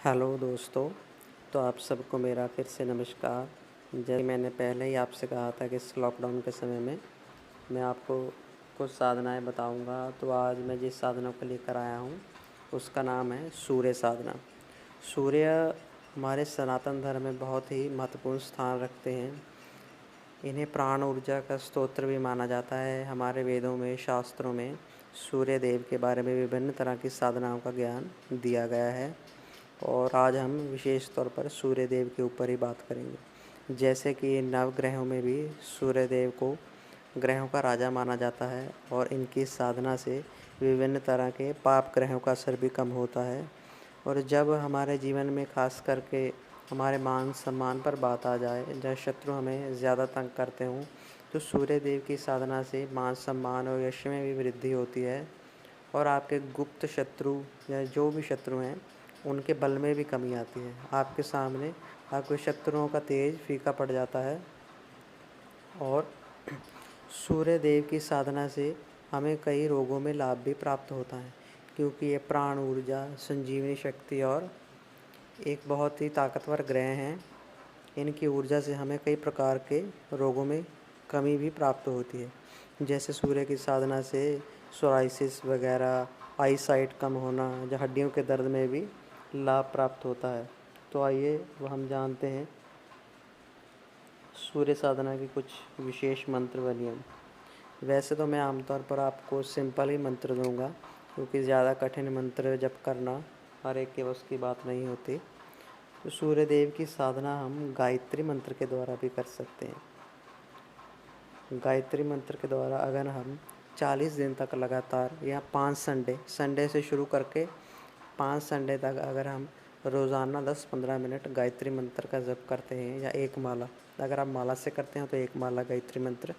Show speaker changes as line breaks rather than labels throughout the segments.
Hello दोस्तों। तो आप सबको मेरा फिर से नमस्कार। जैसे मैंने पहले ही आपसे कहा था कि इस लॉकडाउन के समय में मैं आपको कुछ साधनाएं बताऊंगा। तो आज मैं जिस साधना को लेकर आया हूं उसका नाम है सूर्य साधना। सूर्य हमारे सनातन धर्म में बहुत ही महत्वपूर्ण स्थान रखते हैं। इन्हें प्राण ऊर्जा का स्तोत्र भी माना जाता है। हमारे वेदों में, शास्त्रों में सूर्य देव के बारे में विभिन्न तरह की साधनाओं का ज्ञान दिया गया है। और आज हम विशेष तौर पर सूर्य देव के ऊपर ही बात करेंगे। जैसे कि नवग्रहों में भी सूर्य देव को ग्रहों का राजा माना जाता है और इनकी साधना से विभिन्न तरह के पाप ग्रहों का असर भी कम होता है। और जब हमारे जीवन में खास करके हमारे मान सम्मान पर बात आ जाए, जब शत्रु हमें ज़्यादा तंग करते हों, तो सूर्य देव की साधना से मान सम्मान और यश में भी वृद्धि होती है। और आपके गुप्त शत्रु या जो भी शत्रु हैं उनके बल में भी कमी आती है। आपके सामने आपके शत्रुओं का तेज फीका पड़ जाता है। और सूर्य देव की साधना से हमें कई रोगों में लाभ भी प्राप्त होता है, क्योंकि ये प्राण ऊर्जा, संजीवनी शक्ति और एक बहुत ही ताकतवर ग्रह हैं। इनकी ऊर्जा से हमें कई प्रकार के रोगों में कमी भी प्राप्त होती है। जैसे सूर्य की साधना से सोराइसिस वगैरह, आई साइट कम होना, या हड्डियों के दर्द में भी लाभ प्राप्त होता है। तो आइए वो हम जानते हैं सूर्य साधना के कुछ विशेष मंत्र व नियम। वैसे तो मैं आमतौर पर आपको सिंपल ही मंत्र दूंगा, क्योंकि ज़्यादा कठिन मंत्र जप करना हर एक के बस की बात नहीं होती। तो सूर्य देव की साधना हम गायत्री मंत्र के द्वारा भी कर सकते हैं। गायत्री मंत्र के द्वारा अगर हम 40 दिन तक लगातार, या 5 संडे से शुरू करके 5 संडे तक अगर हम रोज़ाना 10-15 मिनट गायत्री मंत्र का जप करते हैं, या एक माला, अगर आप माला से करते हैं तो एक माला गायत्री मंत्र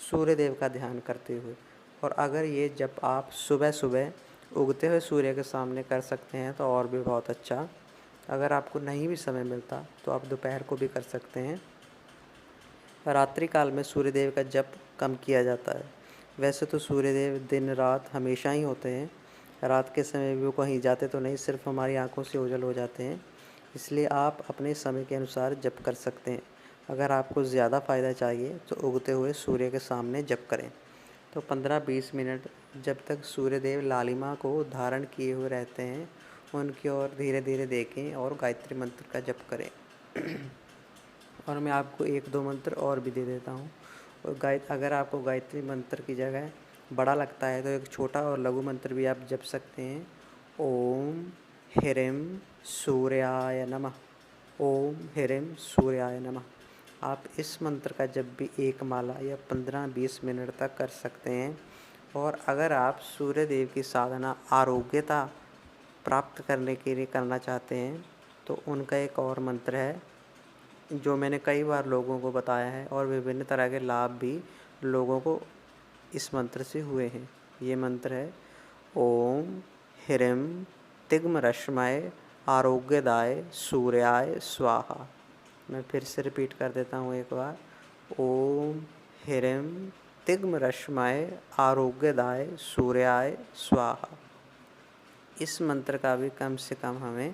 सूर्य देव का ध्यान करते हुए, और अगर ये जप आप सुबह सुबह उगते हुए सूर्य के सामने कर सकते हैं तो और भी बहुत अच्छा। अगर आपको नहीं भी समय मिलता तो आप दोपहर को भी कर सकते हैं। रात्रि काल में सूर्यदेव का जप कम किया जाता है। वैसे तो सूर्यदेव दिन रात हमेशा ही होते हैं। रात के समय भी वो कहीं जाते तो नहीं, सिर्फ हमारी आंखों से ओझल हो जाते हैं। इसलिए आप अपने समय के अनुसार जप कर सकते हैं। अगर आपको ज़्यादा फ़ायदा चाहिए तो उगते हुए सूर्य के सामने जप करें। तो 15-20 मिनट जब तक सूर्यदेव लालिमा को धारण किए हुए रहते हैं, उनकी ओर धीरे धीरे देखें और गायत्री मंत्र का जप करें। और मैं आपको 1-2 मंत्र और भी दे देता हूँ। और अगर आपको गायत्री मंत्र की जगह बड़ा लगता है तो एक छोटा और लघु मंत्र भी आप जप सकते हैं। ओम ह्रीं सूर्याय नमः। ओम ह्रीं सूर्याय नमः। आप इस मंत्र का जब भी एक माला या 15-20 मिनट तक कर सकते हैं। और अगर आप सूर्य देव की साधना आरोग्यता प्राप्त करने के लिए करना चाहते हैं तो उनका एक और मंत्र है जो मैंने कई बार लोगों को बताया है, और विभिन्न तरह के लाभ भी लोगों को इस मंत्र से हुए हैं। ये मंत्र है ओम ह्रीं तिग्म रश्मय आरोग्यदाय सूर्याय स्वाहा। मैं फिर से रिपीट कर देता हूँ एक बार। ओम ह्रीं तिग्म रश्मय आरोग्यदाय सूर्याय स्वाहा। इस मंत्र का भी कम से कम हमें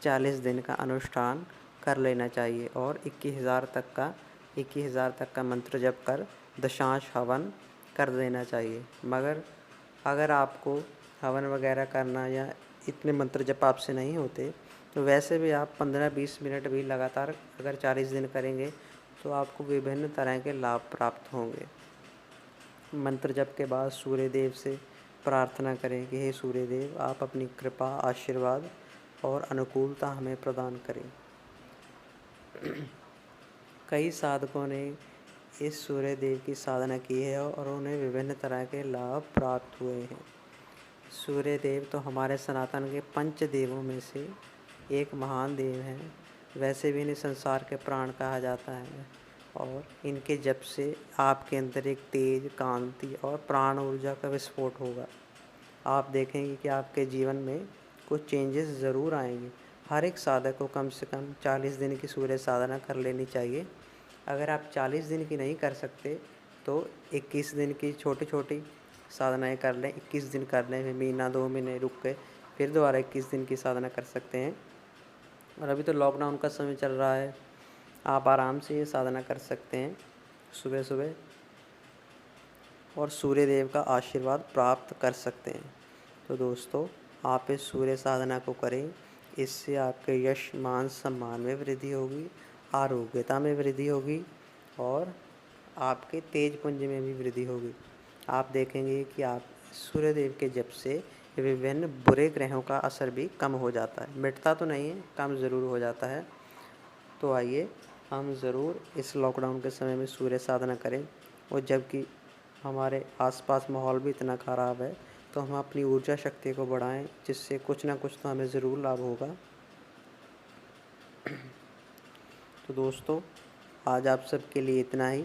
40 दिन का अनुष्ठान कर लेना चाहिए, और 21,000 तक का मंत्र जप कर दशांश हवन कर देना चाहिए। मगर अगर आपको हवन वगैरह करना या इतने मंत्र जप आपसे नहीं होते तो वैसे भी आप 15-20 मिनट भी लगातार अगर 40 दिन करेंगे तो आपको विभिन्न तरह के लाभ प्राप्त होंगे। मंत्र जप के बाद सूर्य देव से प्रार्थना करें कि हे सूर्य देव, आप अपनी कृपा, आशीर्वाद और अनुकूलता हमें प्रदान करें। कई साधकों ने इस सूर्य देव की साधना की है और उन्हें विभिन्न तरह के लाभ प्राप्त हुए हैं। सूर्य देव तो हमारे सनातन के पंच देवों में से एक महान देव हैं। वैसे भी इन्हें संसार के प्राण कहा जाता है, और इनके जप से आपके अंदर एक तेज, कांति और प्राण ऊर्जा का विस्फोट होगा। आप देखेंगे कि आपके जीवन में कुछ चेंजेस ज़रूर आएंगे। हर एक साधक को कम से कम 40 दिन की सूर्य साधना कर लेनी चाहिए। अगर आप 40 दिन की नहीं कर सकते तो 21 दिन की छोटी छोटी साधनाएं कर लें। 21 दिन कर लें, फिर महीना 2 महीने रुक के फिर दोबारा 21 दिन की साधना कर सकते हैं। और अभी तो लॉकडाउन का समय चल रहा है, आप आराम से ये साधना कर सकते हैं सुबह सुबह और सूर्य देव का आशीर्वाद प्राप्त कर सकते हैं। तो दोस्तों, आप इस सूर्य साधना को करें, इससे आपके यश मान सम्मान में वृद्धि होगी, आरोग्यता में वृद्धि होगी और आपके तेज पुंज में भी वृद्धि होगी। आप देखेंगे कि आप सूर्य देव के जप से विभिन्न बुरे ग्रहों का असर भी कम हो जाता है, मिटता तो नहीं है, कम ज़रूर हो जाता है। तो आइए हम ज़रूर इस लॉकडाउन के समय में सूर्य साधना करें। और जबकि हमारे आसपास माहौल भी इतना ख़राब है, तो हम अपनी ऊर्जा शक्ति को बढ़ाएं, जिससे कुछ ना कुछ तो हमें ज़रूर लाभ होगा। तो दोस्तों, आज आप सबके लिए इतना ही।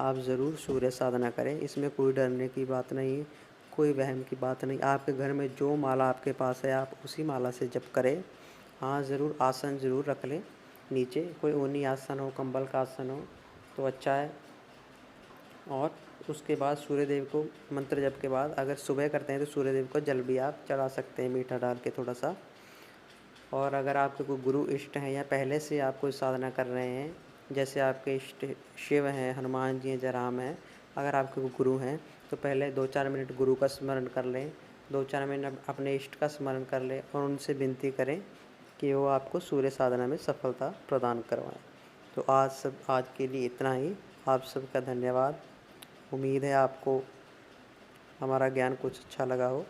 आप ज़रूर सूर्य साधना करें, इसमें कोई डरने की बात नहीं है, कोई वहम की बात नहीं। आपके घर में जो माला आपके पास है, आप उसी माला से जप करें। हाँ, ज़रूर आसन ज़रूर रख लें नीचे, कोई ऊनी आसन हो, कंबल का आसन हो तो अच्छा है। और उसके बाद सूर्य देव को मंत्र जप के बाद अगर सुबह करते हैं तो सूर्य देव को जल भी आप चढ़ा सकते हैं, मीठा डाल के थोड़ा सा। और अगर आपके कोई गुरु इष्ट हैं या पहले से आप कोई साधना कर रहे हैं, जैसे आपके इष्ट शिव हैं, हनुमान जी हैं, जय राम हैं, अगर आपके कोई गुरु हैं तो पहले 2-4 मिनट गुरु का स्मरण कर लें, 2-4 मिनट अपने इष्ट का स्मरण कर लें और उनसे विनती करें कि वो आपको सूर्य साधना में सफलता प्रदान करवाएं। तो आज के लिए इतना ही। आप सबका धन्यवाद। उम्मीद है आपको हमारा ज्ञान कुछ अच्छा लगा हो।